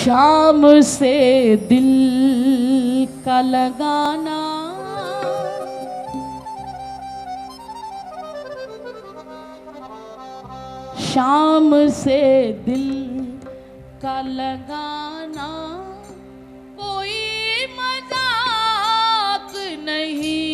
शाम से दिल का लगाना, शाम से दिल का लगाना कोई मजाक नहीं।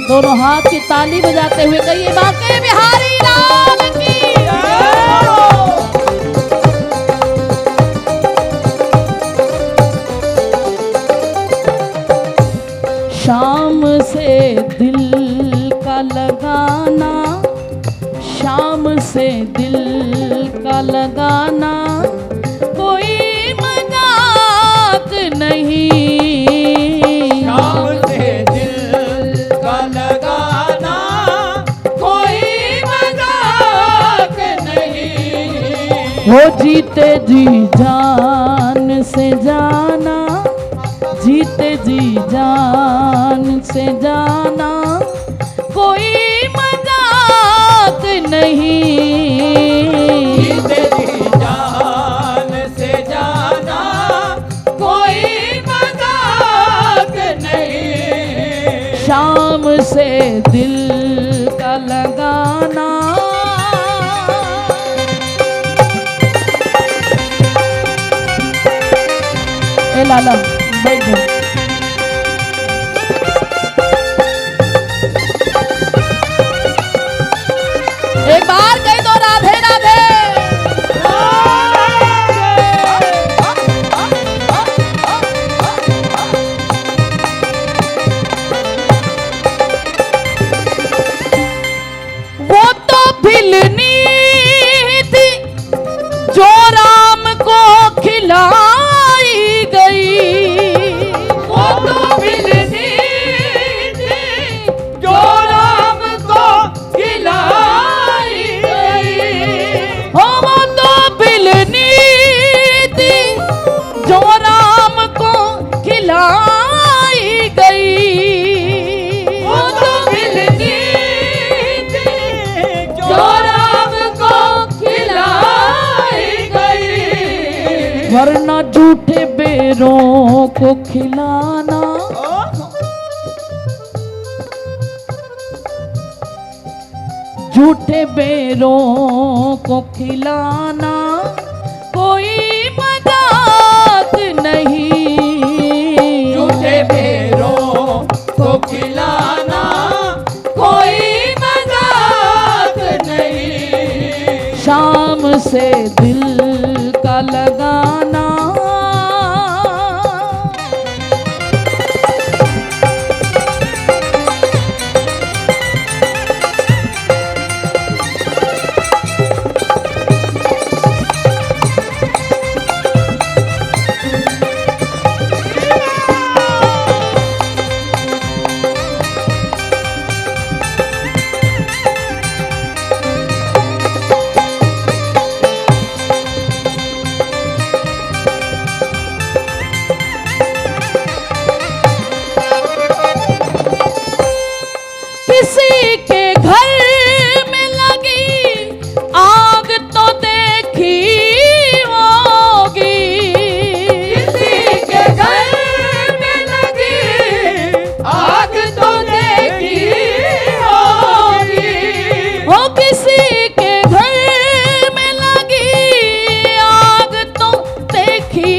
दोनों हाथ की ताली बजाते हुए कहिए बांके बिहारी लाल की। शाम से दिल का लगाना, शाम से दिल का लगाना कोई मजाक नहीं। वो जीते जी जान से जाना, जीते जी जान से जाना कोई मजाक नहीं। जीते जी जान से जाना कोई मजाक नहीं। शाम से दिल का लगाना, लाला बैठ जाओ। एक बार कह दो राधे राधे। वो तो भिलनी थी जो राम को खिला गई, वो तो भिलनी थी जो राम को खिलाई गई। हो वो तो भिलनी थी जो राम को खिलाई गई। वो तो भिलनी थी जो राम को खिलाई गई। वरना झूठे बेरों को खिलाना, झूठे बेरों को खिलाना कोई मजाक नहीं। झूठे बेरों को खिलाना कोई मजाक नहीं। शाम से दिल का लगाना, किसी के घर में लगी आग तो देखी होगी। किसी के घर में लगी आग तो देखी होगी। हो किसी के घर में लगी आग तो देखी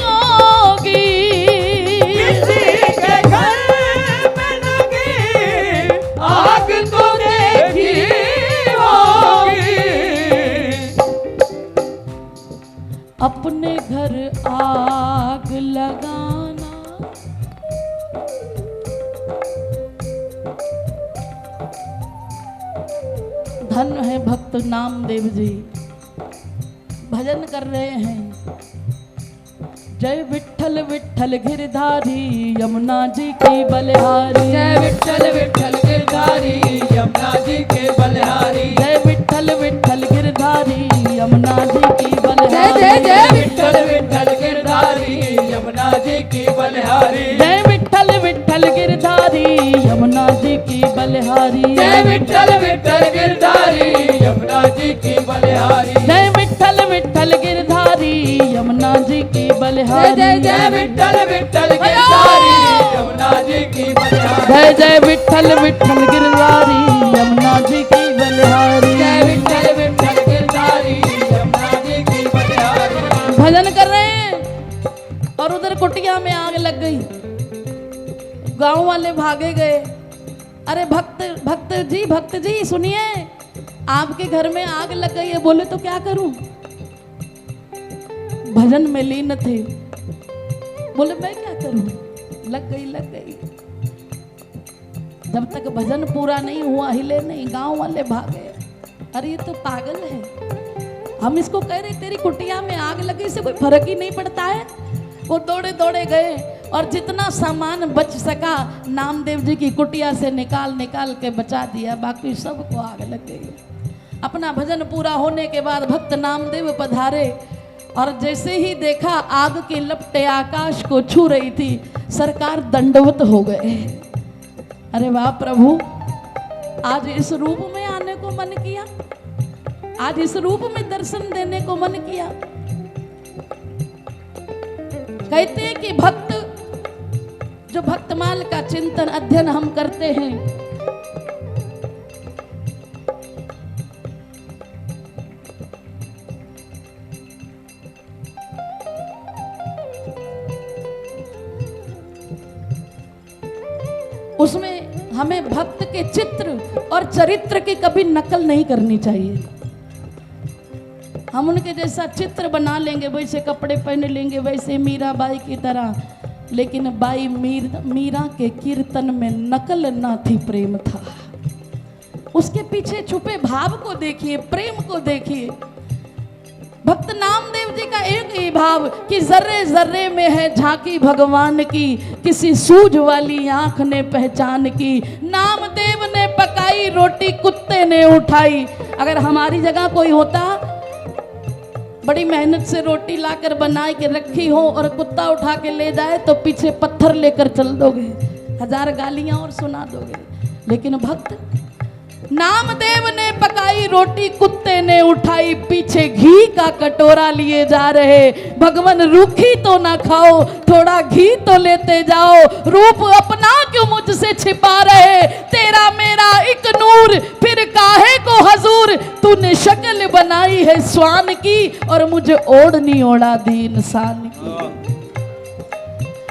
होगी। किसी के घर में लगी आग तो देखी होगी। अपने घर आग लगाना, धन है भक्त नामदेव जी, भजन कर रहे हैं। जय विठ्ठल विठ्ठल गिरधारी यमुना जी की बलिहारी। जय विठ्ठल विठ्ठल गिरधारी यमुना जी के बलिहारी। जय विठ्ठल विठ्ठल गिरधारी यमुना जी की जय बलिहारी। जय जय विठ्ठल विठ्ठल गिरधारी यमुना जी की बलिहारी। जय विठ्ठल विठ्ठल गिरधारी यमुना जी की बलिहारी। जय विठ्ठल विठ्ठल गिरधारी यमुना जी की बलिहारी। जय विठ्ठल विठ्ठल गिरधारी यमुना जी की जय बलिहारी। जय जय विठ्ठल विठ्ठल गिरधारी यमुना जी की बलिहारी। जय जय विठ्ठल विठ्ठल गिरधारी यमुना जी की बलिहारी। जय विठ्ठल विठ्ठल गिरधारी यमुना जी की बलिहारी। भजन कर रहे हैं और उधर कुटिया में आग लग गई। गांव वाले भागे गए। अरे भक्त जी सुनिए, आपके घर में आग लग गई है। बोले तो क्या करूं? भजन में लीन थे। बोले मैं क्या करूं? लग गई। जब तक भजन पूरा नहीं हुआ हिले नहीं। गांव वाले भागे। अरे ये तो पागल है। हम इसको कह रहे तेरी कुटिया में आग लगी से कोई फर्क ही नहीं पड़ता है। वो दौड़े दौड़े गए और जितना सामान बच सका नामदेव जी की कुटिया से निकाल के बचा दिया। बाकी सबको आग लग गई। अपना भजन पूरा होने के बाद भक्त नामदेव पधारे और जैसे ही देखा आग की लपटें आकाश को छू रही थी, सरकार दंडवत हो गए। अरे वाह प्रभु, आज इस रूप में आने को मन किया, आज इस रूप में दर्शन देने को मन किया। कहते हैं कि भक्त जो भक्तमाल का चिंतन अध्ययन हम करते हैं, उसमें हमें भक्त के चित्र और चरित्र की कभी नकल नहीं करनी चाहिए। हम उनके जैसा चित्र बना लेंगे, वैसे कपड़े पहन लेंगे, वैसे मीराबाई की तरह, लेकिन बाई मीरा के कीर्तन में नकल ना थी, प्रेम था। उसके पीछे छुपे भाव को देखिए, प्रेम को देखिए। भक्त नामदेव जी का एक ही भाव कि जर्रे जर्रे में है झांकी भगवान की, किसी सूझ वाली आंख ने पहचान की। नामदेव ने पकाई रोटी कुत्ते ने उठाई। अगर हमारी जगह कोई होता, बड़ी मेहनत से रोटी लाकर बना के रखी हो और कुत्ता उठा के ले जाए तो पीछे पत्थर लेकर चल दोगे, 1000 गालियां और सुना दोगे। लेकिन भक्त नामदेव ने पकाई रोटी कुत्ते ने उठाई, पीछे घी का कटोरा लिए जा रहे। भगवान रूखी तो ना खाओ, थोड़ा घी तो लेते जाओ। रूप अपना क्यों मुझसे छिपा रहे, तेरा मेरा एक नूर, फिर काहे को हजूर। तूने शक्ल बनाई है स्वान की और मुझे ओढ़नी ओढ़ा दी इंसान की।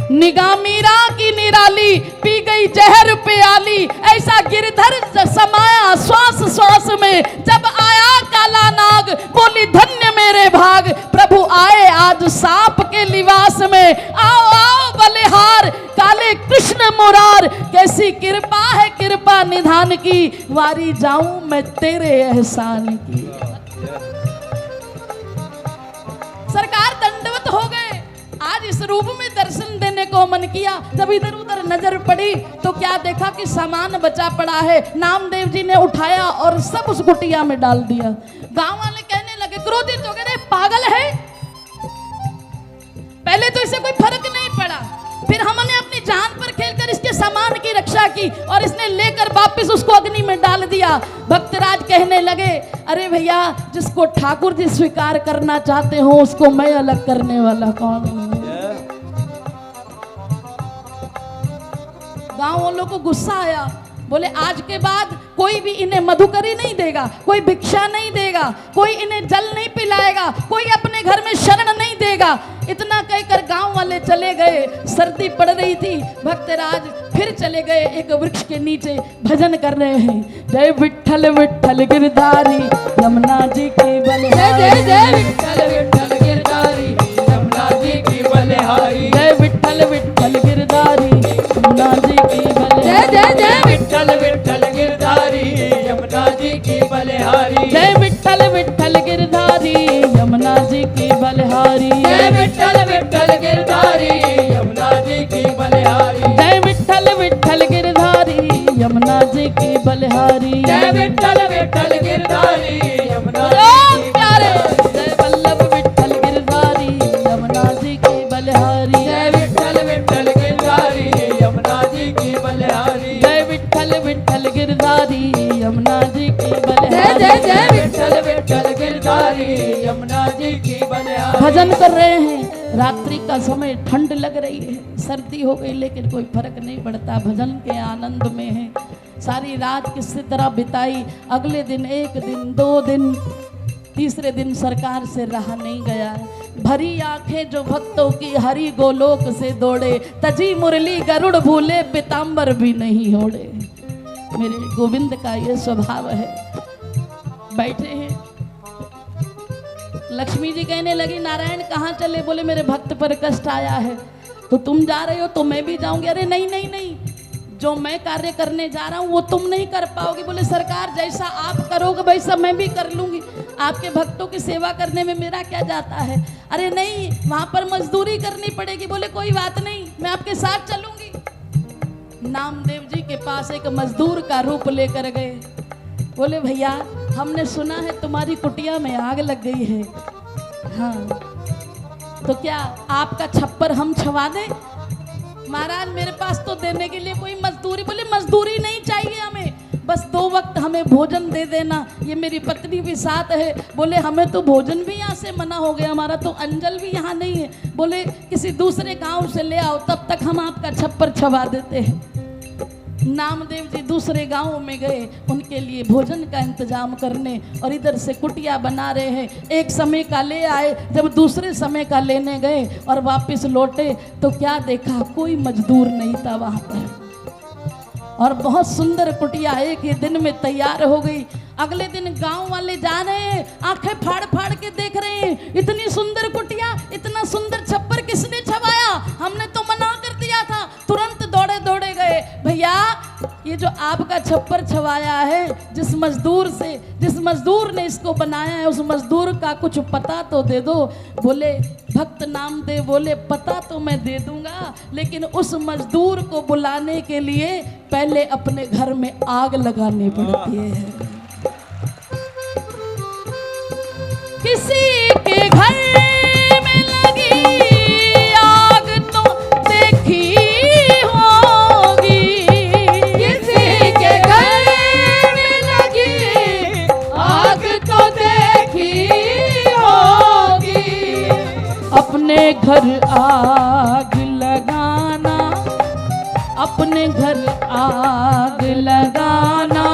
निगाह मीरा की निराली, पी गई जहर प्याली। ऐसा गिरधर समाया श्वास श्वास में, जब आया काला नाग बोली धन्य मेरे भाग। प्रभु आए आज सांप के लिबास में, आओ आओ बलिहार काले कृष्ण मुरार। कैसी कृपा है कृपा निधान की, वारी जाऊं मैं तेरे एहसान की। सरकार दंडवत हो गए। आज इस रूप में दर्शन देने को मन किया। जब इधर उधर नजर पड़ी तो क्या देखा कि सामान बचा पड़ा है। नामदेव जी ने उठाया और सब उस कुटिया में डाल दिया। गांव वाले कहने लगे, क्रोधित हो गए, पागल है। पहले तो इसे कोई फर्क नहीं पड़ा, फिर हमने अपनी जान पर खेलकर इसके सामान की रक्षा की और इसने लेकर वापस उसको अग्नि में डाल दिया। भक्तराज कहने लगे, अरे भैया, जिसको ठाकुर जी स्वीकार करना चाहते हो उसको मैं अलग करने वाला कौन हूं। गांव वालों को गुस्सा आया। बोले आज के बाद कोई भी इन्हें मधुकरी नहीं देगा, कोई भिक्षा नहीं देगा, कोई इन्हें जल नहीं पिलाएगा, कोई अपने घर में शरण नहीं देगा। इतना कहकर गांव वाले चले गए। सर्दी पड़ रही थी। भक्तराज फिर चले गए एक वृक्ष के नीचे, भजन कर रहे हैं। जय विठ्ठल विठ्ठल गिरधारी यमुना जी की बलिहारी। जय जय विठ्ठल विठ्ठल गिरधारी यमुना जी की बलिहारी। जय विठ्ठल विठ्ठल गिरधारी यमुना जी की बलिहारी। जय जय विठ्ठल विठ्ठल गिरधारी यमुना जी की बलिहारी। जय विठ्ठल विठ्ठल गिरधारी यमुना जी की बलिहारी। जय विठ्ठल विठ्ठल गिरधारी बलिहारी। जय विठ्ठल विठ्ठल गिरधारी यमुना जी की बलिहारी। जय विठ्ठल विठ्ठल गिरधारी यमुना जी की बलिहारी। जय जय जय विठ्ठल विठ्ठल गिरधारी यमुना जी की बलिहारी। भजन कर रहे हैं, रात्रि का समय, ठंड लग रही है, सर्दी हो गई, लेकिन कोई फर्क नहीं पड़ता, भजन के आनंद में है। सारी रात किसी तरह बिताई, अगले दिन 1 दिन 2 दिन, तीसरे दिन सरकार से रहा नहीं गया। भरी आंखें जो भक्तों की हरि गोलोक से दौड़े, तजी मुरली गरुड़ भूले पीताम्बर भी नहीं ओढ़े। मेरे गोविंद का ये स्वभाव है। बैठे हैं, लक्ष्मी जी कहने लगी नारायण कहाँ चले? बोले मेरे भक्त पर कष्ट आया है, तो तुम जा रहे हो तो मैं भी जाऊंगी। अरे नहीं नहीं नहीं, जो मैं कार्य करने जा रहा हूँ वो तुम नहीं कर पाओगे। बोले सरकार जैसा आप करोगे वैसा मैं भी कर लूंगी, आपके भक्तों की सेवा करने में मेरा क्या जाता है? अरे नहीं, वहां पर मजदूरी करनी पड़ेगी। बोले कोई बात नहीं, मैं आपके साथ चलूंगी। नामदेव जी के पास एक मजदूर का रूप लेकर गए। बोले भैया हमने सुना है तुम्हारी कुटिया में आग लग गई है, हाँ तो क्या आपका छप्पर हम छवा दें? महाराज मेरे पास तो देने के लिए कोई मजदूरी। बोले मजदूरी नहीं चाहिए हमें, बस 2 वक्त हमें भोजन दे देना, ये मेरी पत्नी भी साथ है। बोले हमें तो भोजन भी यहाँ से मना हो गया, हमारा तो अंजल भी यहाँ नहीं है। बोले किसी दूसरे गांव से ले आओ, तब तक हम आपका छप्पर छवा देते हैं। नामदेव जी दूसरे गांव में गए उनके लिए भोजन का इंतजाम करने, और इधर से कुटिया बना रहे हैं। एक समय का ले आए, जब दूसरे समय का लेने गए और वापस लौटे तो क्या देखा, कोई मजदूर नहीं था वहां पर। और बहुत सुंदर कुटिया एक ही दिन में तैयार हो गई। अगले दिन गांव वाले जा रहे हैं, आंखें फाड़ फाड़ के देख रहे हैं, इतनी सुंदर कुटिया, इतना सुंदर छप्पर किसने छवाया? हमने तो मना कर दिया था। तुरंत दौड़े दौड़े गए, भैया ये जो आपका छप्पर छवाया है, जिस मजदूर ने इसको बनाया है, उस मजदूर का कुछ पता तो दे दो। बोले भक्त नामदेव बोले पता तो मैं दे दूंगा, लेकिन उस मजदूर को बुलाने के लिए पहले अपने घर में आग लगानी पड़ती है। किसी के घर में लगी आग तो देखी होगी, किसी के घर में लगी आग तो देखी होगी। अपने घर आग लगाना, अपने घर आग लगाना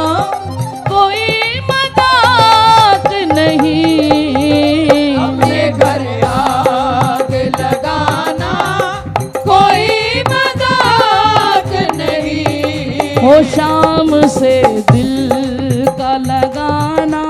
कोई मजाक नहीं। अपने घर आग लगाना कोई मजाक नहीं। हो शाम से दिल का लगाना,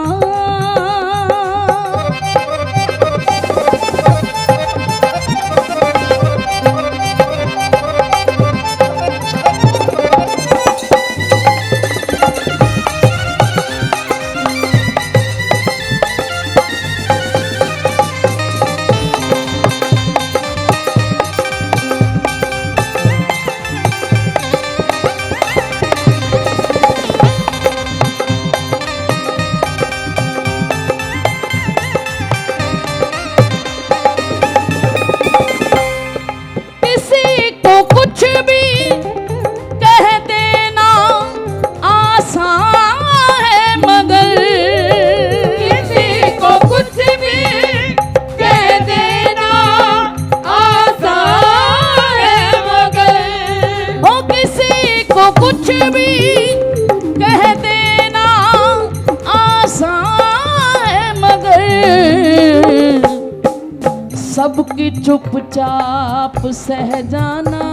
कुछ भी कह देना आसान है, मगर सबकी चुपचाप सह जाना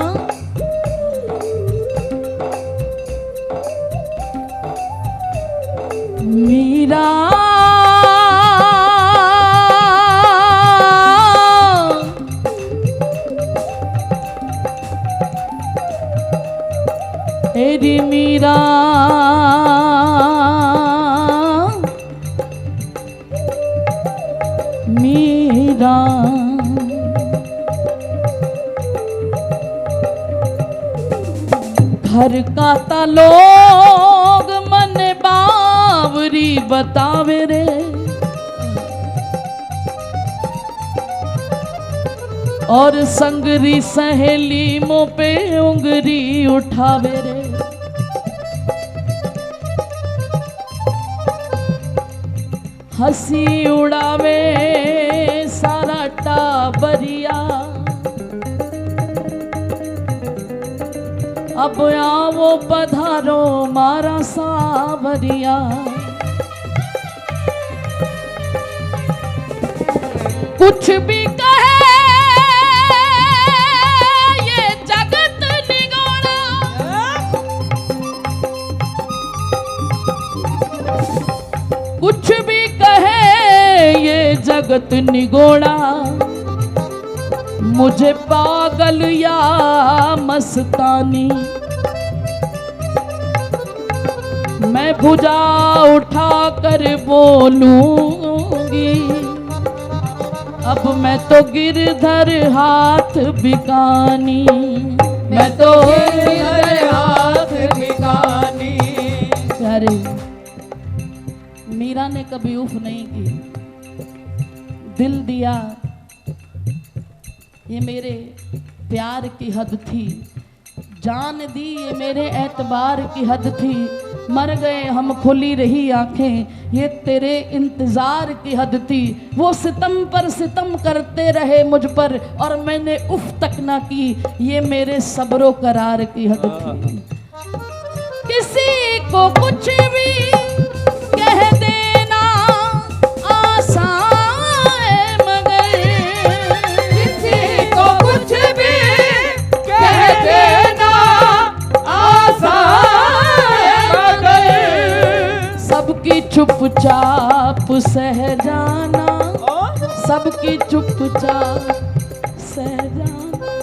मीरा। तेरी मीरा मीरा घर का ता लोग मन बावरी बतावे रे। और संगरी सहेली मुँह पे उंगली उठावे रे। हंसी उड़ावे सारा टाबरिया, अब आओ पधारो मारा सावरिया। कुछ भी कहे ये जगत निगोड़ा, कुछ भी कहे ये जगत निगोड़ा, मुझे पागल या मस्तानी, मैं भुजा उठा कर बोलूंगी, अब मैं तो गिरधर हाथ बिकानी, मैं तो गिरधर हाथ बिकानी। अरे मीरा ने कभी उफ नहीं की, दिल दिया, ये मेरे प्यार की हद थी, जान दी ये मेरे एतबार की हद थी, मर गए हम खुली रही आंखें, ये तेरे इंतजार की हद थी। वो सितम पर सितम करते रहे मुझ पर और मैंने उफ तक ना की, ये मेरे सब्रो करार की हद थी। किसी को कुछ भी कह देना आसान है, मगर किसी को कुछ भी कह देना आसान है, मगर सबकी चुपचाप सह जाना, सबकी चुपचाप सह जाना।